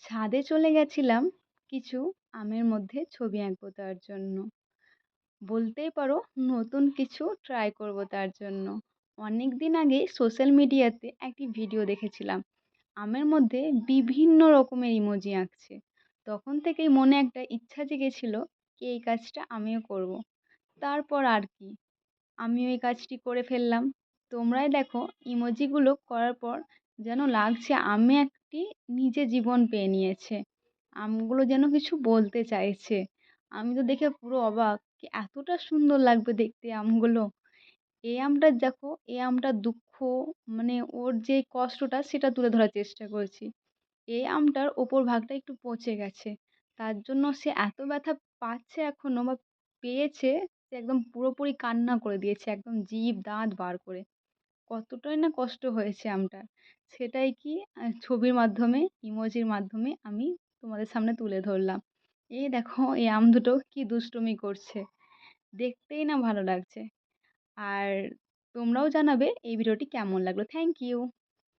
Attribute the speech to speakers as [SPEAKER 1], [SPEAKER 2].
[SPEAKER 1] ছাদে চলে গেছিলাম কিছু আমের মধ্যে ছবি আঁকবো তার জন্য। বলতেই পারো নতুন কিছু ট্রাই করব তার জন্য। অনেকদিন আগে সোশ্যাল মিডিয়াতে একটি ভিডিও দেখেছিলাম। আমের মধ্যে বিভিন্ন রকমের ইমোজি আঁকছে। তখন থেকেই মনে একটা ইচ্ছা জেগেছিল কি এই কাজটা আমিও করব। তারপর আর কি আমিও এই কাজটি করে ফেললাম। তোমরাই দেখো ইমোজিগুলো করার পর যেন লাগছে আমে একটি নিজে জীবন পেয়ে নিয়েছে। আমগুলো যেন কিছু বলতে চাইছে। আমি তো দেখে পুরো অবাক কি এতটা সুন্দর লাগবে দেখতে আমগুলো। এই আমটা দেখো, এই আমটার দুঃখ মানে ওর যে কষ্টটা সেটা তুলে ধরার চেষ্টা করেছি। এই আমটার ওপর ভাগটা একটু পচে গেছে। তার জন্য সে এত ব্যথা পাচ্ছে এখনো বা পেয়েছে, সে একদম পুরোপুরি কান্না করে দিয়েছে একদম জিভ দাঁত বার করে। কতটাই না কষ্ট হয়েছে আমটার। সেটাই কি ছবির মাধ্যমে, ইমোজির মাধ্যমে আমি তোমাদের সামনে তুলে ধরলাম। এই দেখো এই আম দুটো কি দুষ্টুমি করছে। দেখতেই না ভালো লাগছে। আর তোমরাও জানাবে এই ভিডিওটি কেমন লাগলো। Thank you.